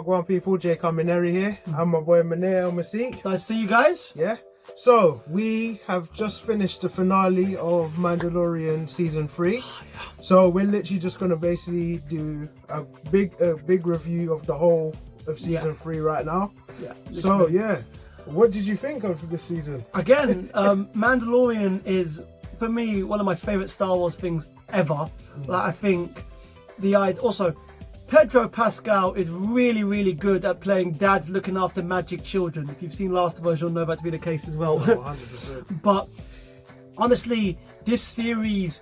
Wagwan people, JayKaminari here. I'm my boy Moneer on my seat. Nice to see you guys. Yeah. So we have just finished the finale of Mandalorian season 3. So we're literally just gonna basically do a big review of the whole of season 3 right now. Yeah. So yeah, what did you think of this season? Again, Mandalorian is for me one of my favorite Star Wars things ever. Like, I think also Pedro Pascal is really good at playing dads looking after magic children. If you've seen Last of Us, you'll know that to be the case as well. 100%. But honestly, this series,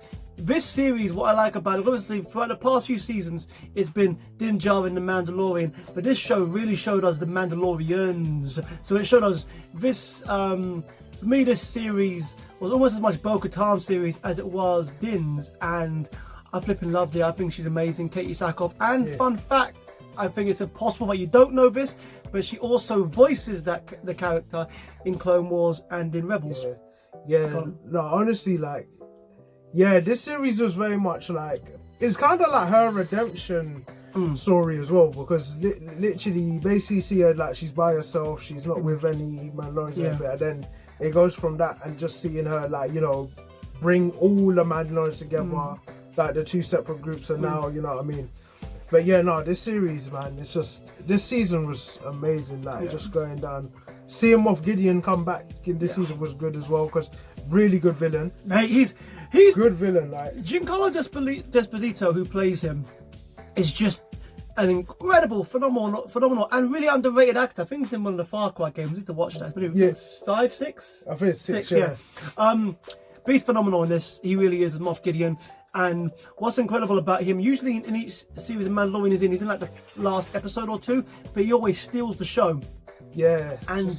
what I like about it, obviously throughout the past few seasons, it's been Din Djarin and the Mandalorian, but this show really showed us the Mandalorians. So it showed us this. For me, this series was almost as much Bo-Katan series as it was Din's, and I flipping loved it. I think she's amazing, Katie Sackhoff. And fun fact, I think it's impossible that you don't know this, but she also voices the character in Clone Wars and in Rebels. Yeah. No, honestly, like, yeah, this series was very much like, it's kind of like her redemption story as well, because literally you basically see her like she's by herself, she's not with any Mandalorians or anything, and then it goes from that and just seeing her, like, you know, bring all the Mandalorians together, like the two separate groups, and now, you know what I mean. But yeah, no, this series, man, it's just, this season was amazing, like just going down. Seeing Moff Gideon come back in this season was good as well, because really good villain. Mate, he's good villain, like Giancarlo Esposito, who plays him, is just an incredible, phenomenal, and really underrated actor. I think he's in one of the Far Cry games. I need to watch that. It's been 5, 6. I think it's 6. Yeah. But he's phenomenal in this. He really is, Moff Gideon. And what's incredible about him, usually in each series of Mandalorian he's in like the last episode or 2, but he always steals the show. Yeah. And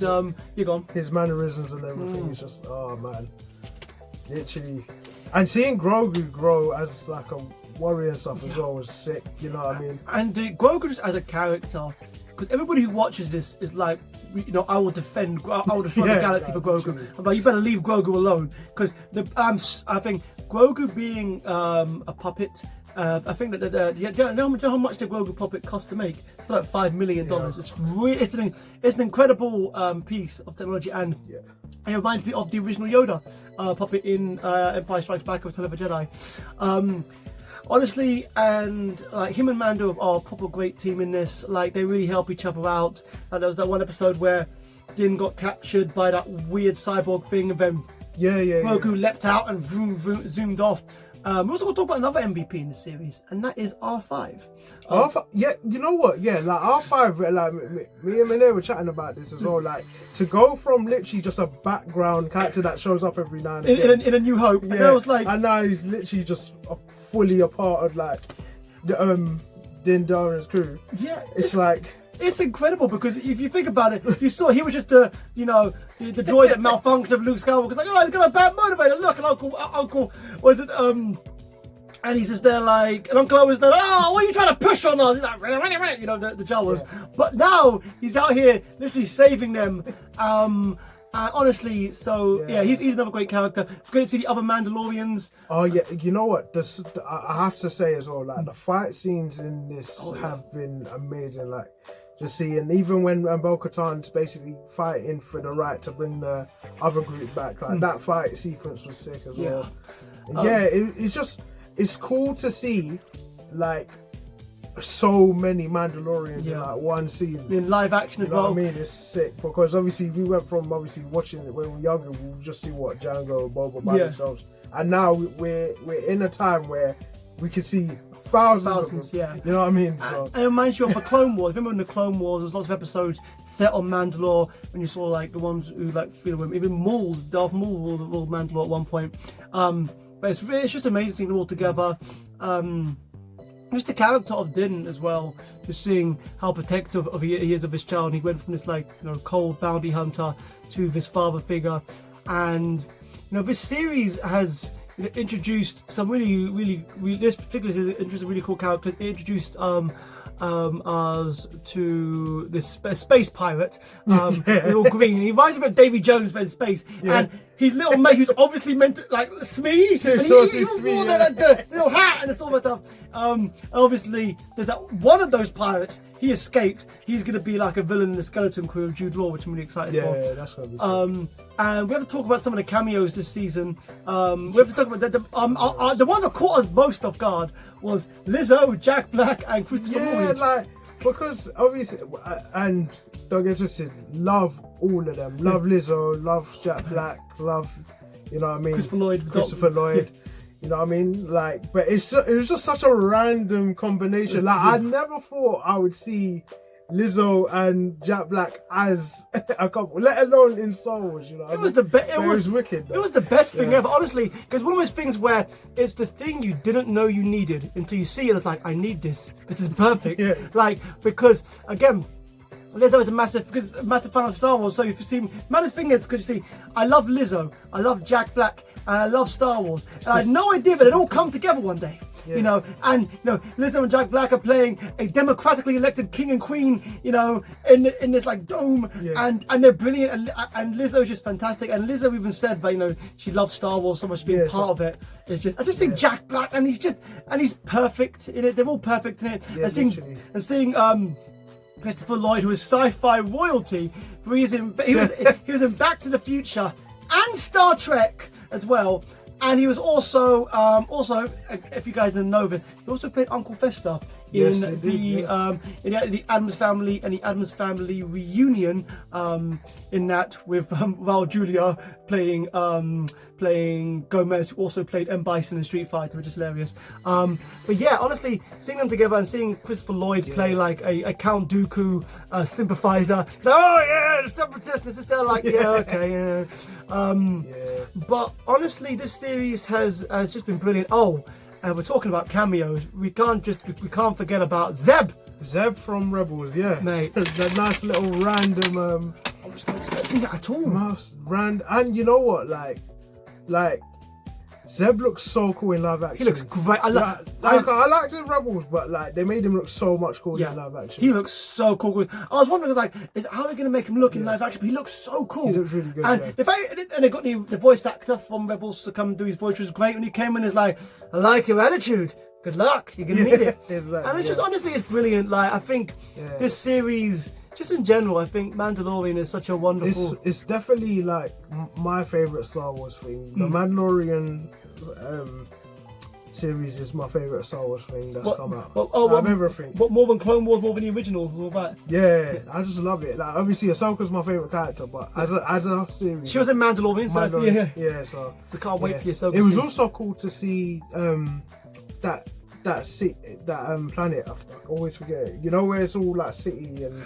you're gone. His mannerisms and everything is just, oh man, literally. And seeing Grogu grow as like a warrior and stuff as well was sick, you know what I mean? And Grogu just as a character, because everybody who watches this is like, you know, I will destroy the galaxy for Grogu. Literally. I'm like, you better leave Grogu alone, because I think Grogu being a puppet, I think that do you know how much the Grogu puppet cost to make? It's like $5 million. It's an incredible piece of technology, and it reminds me of the original Yoda puppet in Empire Strikes Back with Return of the Jedi. Honestly, and like him and Mando are a proper great team in this. Like, they really help each other out. There was that one episode where Din got captured by that weird cyborg thing, and then Grogu leapt out and zoomed off. We're also going to talk about another MVP in the series, and that is R5. R5, yeah, you know what? Yeah, like R5, like me and Moneer were chatting about this as well. Like, to go from literally just a background character that shows up every now and again in A New Hope, and I was like, and now he's literally just fully a part of like the Din Djarin's crew. Yeah, it's like. It's incredible, because if you think about it, you saw he was just the droid that malfunctioned of Luke Skywalker. It's like, oh, he's got a bad motivator. Look, and Uncle was it and he's just there like, and Uncle was there. Oh, what are you trying to push on us? He's like, you know, the Jawas. But now he's out here literally saving them. Honestly, he's another great character. It's great to see the other Mandalorians. Oh yeah, you know what? I have to say as well, like the fight scenes in this have been amazing. Like, just seeing, even when Bo-Katan's basically fighting for the right to bring the other group back, like that fight sequence was sick as well. It's cool to see like so many Mandalorians in like one scene in live action as well. I mean, it's sick, because obviously we went from watching it when we were younger, we would just see what Django and Boba by themselves, and now we're in a time where we can see thousands, you know what I mean? So. And it reminds you of the Clone Wars. Remember in the Clone Wars, there's lots of episodes set on Mandalore, when you saw like the ones who like, you know, even Maul, Darth Maul ruled Mandalore at one point. But it's just amazing seeing them all together. Just the character of Din as well, just seeing how protective he is of his child. He went from this like, you know, cold bounty hunter to this father figure, and you know, this series has introduced some really this particular series introduced a really cool character. It introduced us to this space pirate, all green. He reminds me of Davy Jones but in space, and his little mate who's obviously meant to like Smee, and he wore the little hat and this all that stuff. Obviously, there's that one of those pirates. He escaped. He's going to be like a villain in the Skeleton Crew of Jude Law, which I'm really excited for. Yeah, that's gonna be sick. And we have to talk about some of the cameos this season. We have to talk about the ones that caught us most off guard was Lizzo, Jack Black, and Christopher Lloyd. Like, because obviously, and don't get twisted, love all of them. Love Lizzo, love Jack Black, love, you know what I mean? Christopher Lloyd. You know what I mean? Like, but it was just such a random combination. Like, I never thought I would see Lizzo and Jack Black as a couple, let alone in Star Wars. You know, it was the best. It was wicked. Though. It was the best thing ever, honestly. Because one of those things where it's the thing you didn't know you needed until you see it. It's like, I need this. This is perfect. Yeah. Like, because again, Lizzo is a massive fan of Star Wars. So if you see, maddest thing is because you see, I love Lizzo, I love Jack Black, and I love Star Wars. And I had no idea that it all come together one day. Yeah. You know, and you know, Lizzo and Jack Black are playing a democratically elected king and queen. You know, in this like dome, and they're brilliant. And Lizzo's just fantastic. And Lizzo even said that, you know, she loves Star Wars so much, being part of it. It's just, I just think Jack Black, and he's perfect in it. They're all perfect in it. Yeah, and seeing Christopher Lloyd, who is sci-fi royalty, he was in Back to the Future and Star Trek as well. And he was also if you guys didn't know, he also played Uncle Fester in the Addams Family and the Addams Family Reunion. In that with Raul Julia playing Gomez, who also played M. Bison in Street Fighter, which is hilarious. But yeah, honestly, seeing them together and seeing Christopher Lloyd play like a Count Dooku sympathizer, like, oh yeah, the separatists, this is there, like, yeah, okay, yeah. But honestly, this series has just been brilliant. Oh, and we're talking about cameos. We can't forget about Zeb. Zeb from Rebels, yeah, mate. That nice little random. I was not expecting that at all. And you know what, like Zeb looks so cool in live action. He looks great. I liked him in Rebels, but like they made him look so much cooler in live action. He looks so cool. I was wondering, like, how are they going to make him look in live action? But he looks so cool. He looks really good. And they got the voice actor from Rebels to come do his voice, which was great. When he came in, is like, I like your attitude. Good luck. You're gonna need it. Exactly, and it's just, honestly, it's brilliant. Like, I think this series, just in general, I think Mandalorian is such a wonderful. It's definitely like my favorite Star Wars thing. The Mandalorian series is my favorite Star Wars thing that's come out. Everything. What, more than Clone Wars, more than the originals, all that. Yeah, I just love it. Like, obviously, Ahsoka's my favorite character, but as a series, she was in Mandalorian, so so we can't wait for your Ahsoka. It was also cool to see that planet. I always forget it. You know, where it's all like city and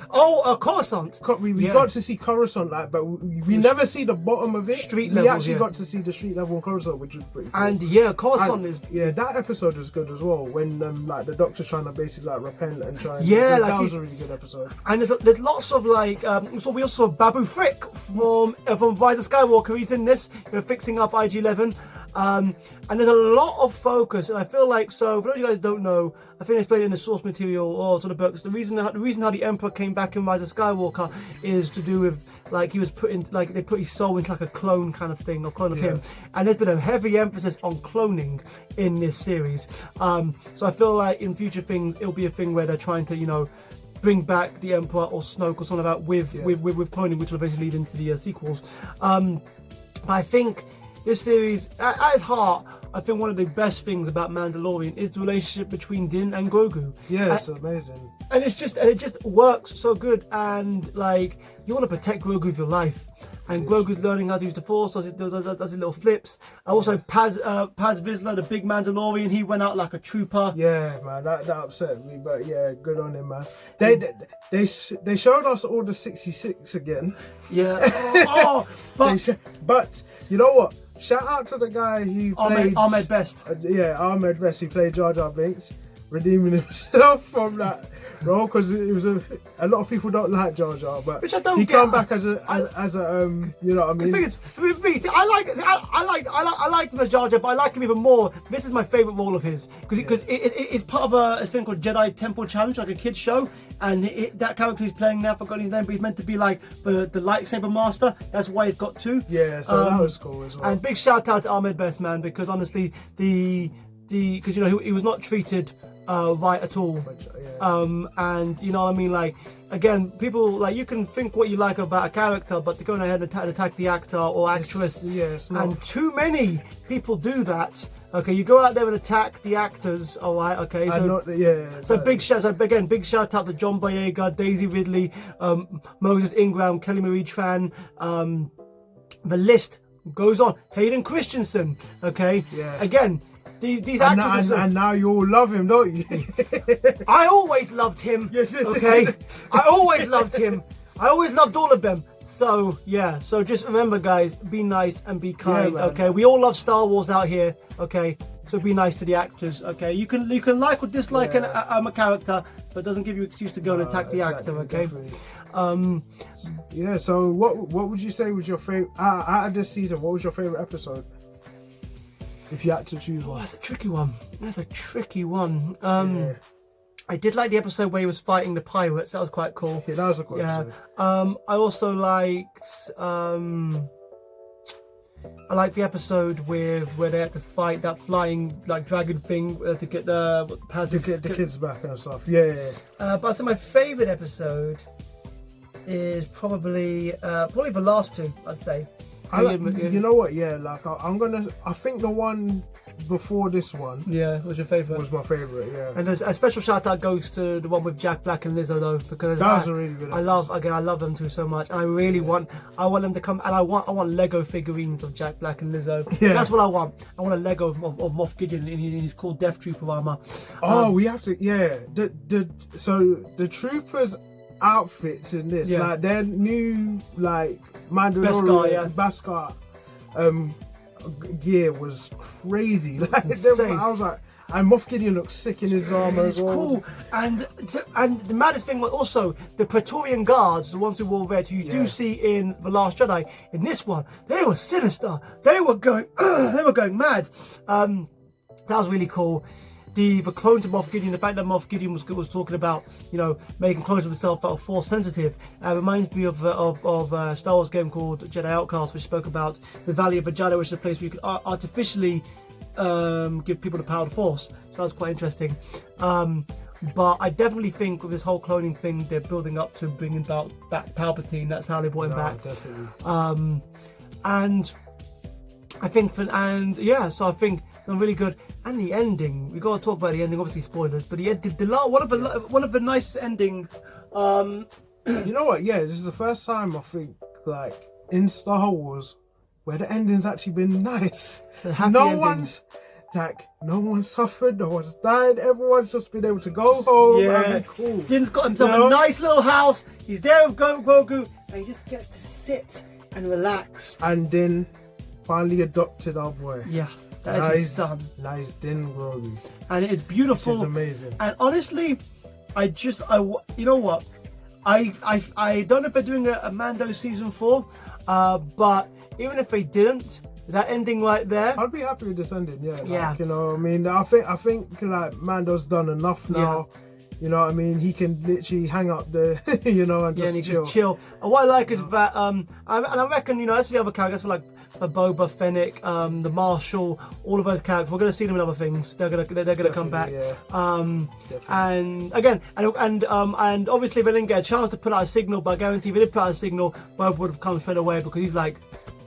Coruscant. We got to see Coruscant, like, but we never see the bottom of it. Street level. We actually got to see the street level in Coruscant, which was pretty cool. And Coruscant is that episode was good as well. When like the Doctor's trying to basically like repent and try. And, that was a really good episode. And there's lots of like so we also saw Babu Frick from Rise of Skywalker. He's in this, fixing up IG-11. And there's a lot of focus, and I feel like, so for those of you guys who don't know, I think it's played in the source material or sort of books. The reason how the Emperor came back in Rise of Skywalker is to do with, like, he was put in, like, they put his soul into like a clone kind of thing, or clone of him, and there's been a heavy emphasis on cloning in this series. So I feel like in future things it'll be a thing where they're trying to, bring back the Emperor or Snoke or something about with cloning, which will eventually lead into the sequels. But I think this series, at its heart, I think one of the best things about Mandalorian is the relationship between Din and Grogu. Yeah, it's amazing. And it just works so good. And like, you want to protect Grogu with your life. And Grogu's learning how to use the Force, does his little flips. Also, Paz Vizsla, the big Mandalorian, he went out like a trooper. Yeah, man, that upset me, but yeah, good on him, man. They showed us all the 66 again. Yeah. But you know what? Shout out to the guy who played Ahmed Best. Ahmed Best, who played Jar Jar Binks, redeeming himself from that role, because it was a lot of people don't like Jar Jar, but which I don't he get. come back as a you know what I mean. The thing is, for me, I like him as Jar Jar, but I like him even more. This is my favorite role of his because it's part of a thing called Jedi Temple Challenge, like a kids show, and that character he's playing now, I forgot his name, but he's meant to be like the lightsaber master. That's why he's got two. Yeah, so that was cool as well. And big shout out to Ahmed Best, man, because honestly, because he was not treated right at all. And you know what I mean, like, again, people, like, you can think what you like about a character, but to go ahead and attack the actor or actress, and too many people do that. Okay, you go out there and attack the actors, all right? Okay, so big shout out to John Boyega, Daisy Ridley, Moses Ingram, Kelly Marie Tran. The list goes on. Hayden Christensen. Okay, again. These actors and now you all love him, don't you? I always loved him. Okay, I always loved him. I always loved all of them. So yeah, so just remember, guys, be nice and be kind. Okay, we all love Star Wars out here. Okay, so be nice to the actors. Okay, you can like or dislike a character, but it doesn't give you an excuse to go and attack the actor. Okay. Yeah. So what would you say was your favorite out of this season? What was your favorite episode? If you had to choose one. That's a tricky one. I did like the episode where he was fighting the pirates. That was quite cool. Yeah, that was a cool episode. I also liked I like the episode where they had to fight that flying like dragon thing to get the kids back and stuff. But I think my favourite episode is probably the last two, I'd say. You know what? Yeah, like I think the one before this one. Yeah, was your favourite? Was my favourite. Yeah. And a special shout out goes to the one with Jack Black and Lizzo though, because that was a really good episode. I love them two so much, and I really want them to come, and I want Lego figurines of Jack Black and Lizzo. Yeah. That's what I want. I want a Lego of Moff Gideon in his cool Death Trooper armor. We have to. Yeah. So the troopers outfits in this, like their new like Mandalorian Beskar gear was crazy. Like, I was like, and Moff Gideon looked sick in his armor. It's cool, and the maddest thing was also the Praetorian Guards, the ones who wore red, who you do see in The Last Jedi. In this one, they were sinister. They were going mad. That was really cool. The clones of Moff Gideon, the fact that Moff Gideon was talking about, you know, making clones of himself that are force sensitive, reminds me of a Star Wars game called Jedi Outcast, which spoke about the Valley of Vajana, which is a place where you could artificially give people the power of the force. So that was quite interesting. But I definitely think with this whole cloning thing, they're building up to bringing back Palpatine. That's how they brought him back. Definitely. And I think so I think they're really good. And the ending, we got to talk about the ending. Obviously, spoilers, but one of the nicest endings. You know what? Yeah, this is the first time I think, like, in Star Wars, where the ending's actually been nice. No one's suffered, no one's died. Everyone's just been able to go home. Yeah, and be cool. Din's got himself a nice little house. He's there with Grogu, and he just gets to sit and relax. And Din finally adopted our boy. Yeah. That is his son. Nice Din Grogu. And it is beautiful. Which is amazing. And honestly, you know what? I don't know if they're doing a Mando season 4, but even if they didn't, that ending right there, I'd be happy with this ending. Yeah. You know what I mean? I think like Mando's done enough now. Yeah. You know what I mean? He can literally hang up the, and just chill. And what I like is that, and I reckon, as for the other characters, for like Boba, Fennec, the Marshal, all of those characters, we're going to see them in other things. They're gonna come back. Yeah. And again, and obviously they didn't get a chance to put out a signal, but I guarantee if they did put out a signal, Boba would have come straight away because he's like,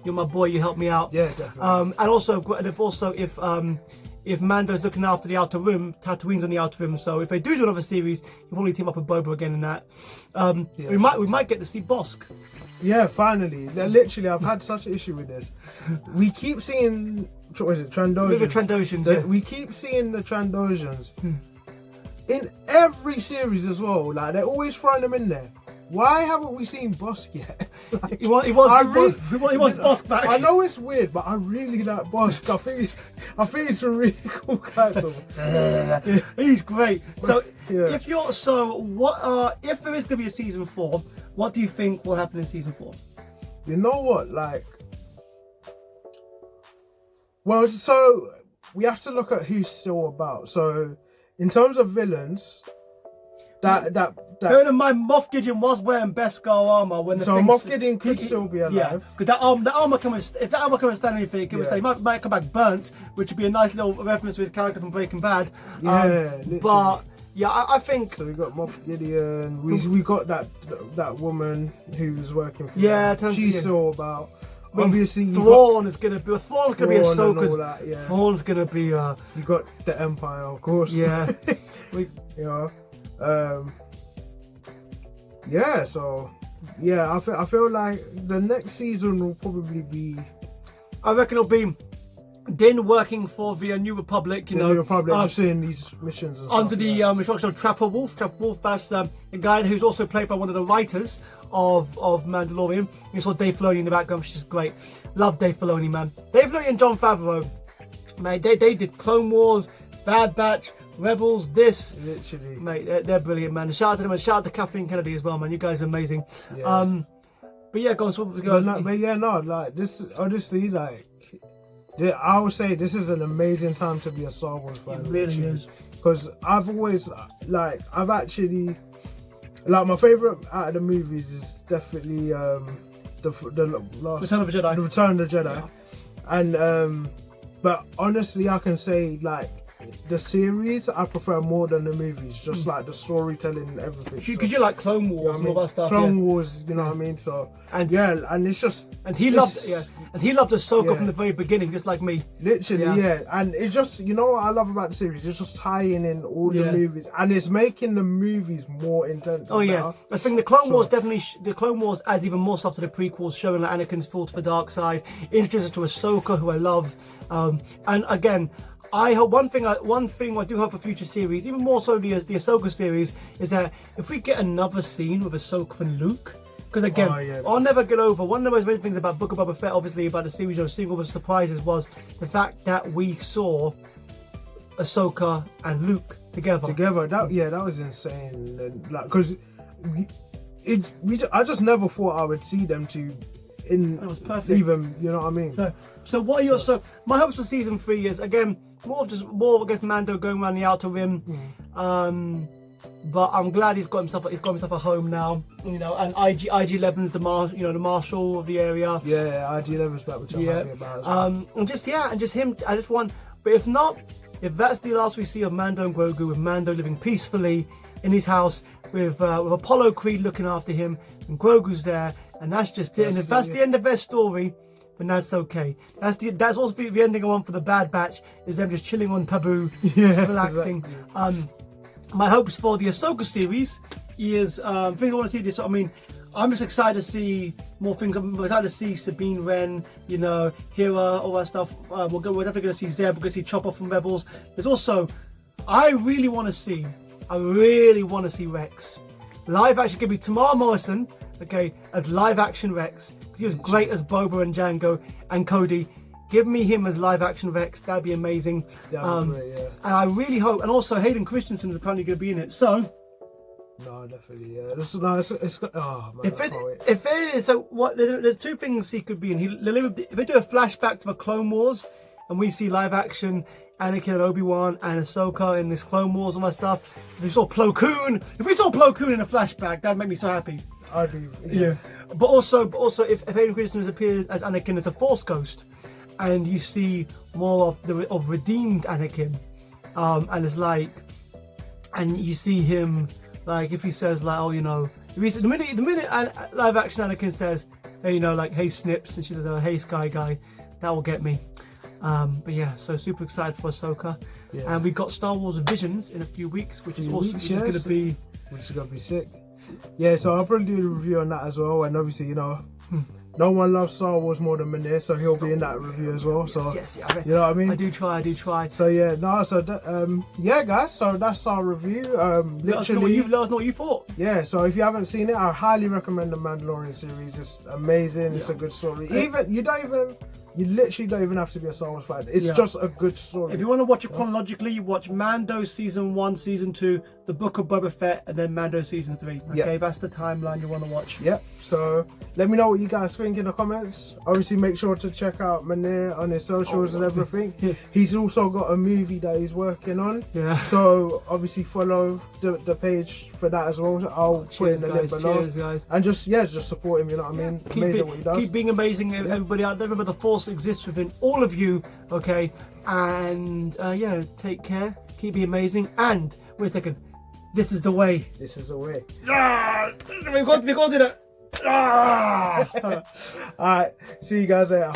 "You're my boy, you helped me out." Yeah, definitely. And also if Mando's looking after the Outer Rim, Tatooine's on the Outer Rim, so if they do another series, you'll probably team up with Boba again in that. We might get to see Bosk. Yeah, finally. Literally, I've had such an issue with this. We keep seeing, what is it, Trandosians? The Trandosians, We keep seeing the Trandosians in every series as well. Like, they're always throwing them in there. Why haven't we seen Bosk yet? Like, he wants Bosk back. I know it's weird, but I really like Bosk. I think he's a really cool character. He's great. So if there is going to be a season 4, what do you think will happen in season 4? You know what? So we have to look at who's still about. So in terms of villains, Bearing in mind, Moff Gideon was wearing Beskar armor when the so thing... Moff Gideon could still be alive. Yeah, because that armor can if that armor can stand anything, he might come back burnt, which would be a nice little reference to his character from Breaking Bad. But yeah, I think... So we got Moff Gideon, we got that woman who was working for him. She's still about... Obviously, Thrawn is gonna be Ahsoka's. Yeah. Thrawn's gonna be. You got the Empire, of course. Yeah. Yeah. So, yeah, I feel like the next season will probably be. I reckon it'll be Din working for the New Republic. New Republic, just doing these missions and under stuff, the instruction of Trapper Wolf. Trapper Wolf, that's a guy who's also played by one of the writers of Mandalorian. You saw Dave Filoni in the background, which is great. Love Dave Filoni, man. Dave Filoni and Jon Favreau, mate. They did Clone Wars, Bad Batch, Rebels. This, literally, mate. They're brilliant, man. Shout out to them and shout out to Kathleen Kennedy as well, man. You guys are amazing. Yeah. But yeah, go on. Like this, honestly, like. I would say this is an amazing time to be a Star Wars fan. It really is. Because I've always, I've actually, my favourite out of the movies is definitely the last... Return of the Jedi. The Return of the Jedi. Yeah. And, but honestly, I can say, the series I prefer more than the movies, just like the storytelling and everything. Because you like Clone Wars and all that stuff. Clone Wars, you know what I mean? So, and it's just... And he loved Ahsoka from the very beginning, just like me. Literally, and it's just, you know what I love about the series? It's just tying in all the movies, and it's making the movies more intense. Oh yeah, I think the Clone Wars the Clone Wars adds even more stuff to the prequels, showing like Anakin's fall to the dark side, introduces us to Ahsoka, who I love, and again, I hope one thing I do hope for future series, even more so the Ahsoka series, is that if we get another scene with Ahsoka and Luke. Because again, I'll never get over one of the most amazing things about Book of Boba Fett, obviously about the series, seeing all the surprises, was the fact that we saw Ahsoka and Luke together. That was insane. Because I just never thought I would see them two. It was perfect. Even, you know what I mean? So what are your my hopes for season 3 is again more I guess Mando going around the Outer Rim. But I'm glad he's got himself a home now, you know. And IG-11's the marshal of the area. Yeah, IG-11's back, which I'm happy about as well. And just him. I just want. But if not, if that's the last we see of Mando and Grogu, with Mando living peacefully in his house with Apollo Creed looking after him, and Grogu's there, and that's just it. And if that's the end of their story, then that's okay. That's also the ending I want for the Bad Batch, is them just chilling on Pabu, relaxing. Exactly. My hopes for the Ahsoka series is things I want to see this. I mean, I'm just excited to see more things. I'm excited to see Sabine Wren, you know, Hera, all that stuff. We're definitely going to see Zeb. We're going to see Chopper from Rebels. There's also, I really want to see Rex. Live action could be Tamar Morrison, okay, as live action Rex. Because he was great as Boba and Django and Cody. Give me him as live action Rex. That'd be amazing. That'd be great, yeah. And I really hope. And also Hayden Christensen is apparently going to be in it. So. No, definitely, yeah. It's oh man, if it is, so what? There's two things he could be in. If they do a flashback to the Clone Wars, and we see live action Anakin and Obi-Wan and Ahsoka in this Clone Wars and all that stuff. If we saw Plo Koon in a flashback, that'd make me so happy. I do. Yeah. But also, if Hayden Christensen has appeared as Anakin as a Force ghost, and you see more of redeemed Anakin, and it's like, and you see him. Like if he says like, oh, you know, if he says, the minute live action Anakin says, hey, you know, like, hey Snips, and she says, oh, hey Sky Guy, that will get me. But yeah, so super excited for Ahsoka, and we've got Star Wars Visions in a few weeks, which is going to be sick. Yeah, so I'll probably do a review on that as well, and obviously, you know. No one loves Star Wars more than Moneer, so he'll be in that review as well. So yes, you know what I mean. I do try. So yeah, yeah, guys. So that's our review. Literally, let us know what you thought. Yeah. So if you haven't seen it, I highly recommend the Mandalorian series. It's amazing. It's a good story. Even you don't even You literally don't even have to be a Star Wars fan. It's Yeah. just a good story. If you want to watch it chronologically, you watch Mando season 1, season 2, The Book of Boba Fett, and then Mando season 3. Okay, Yeah. that's the timeline you want to watch. Yep. So let me know what you guys think in the comments. Obviously, make sure to check out Moneer on his socials and everything. He's also got a movie that he's working on. Yeah. So obviously follow the page for that as well. I'll put in the link below. Cheers, guys. And just support him. You know what I mean? Amazing what he does. Keep being amazing, everybody out there. Remember, the Force exists within all of you. Okay, and yeah, take care. Keep being amazing. And wait a second, this is the way. This is the way. We got it. All right. See you guys later.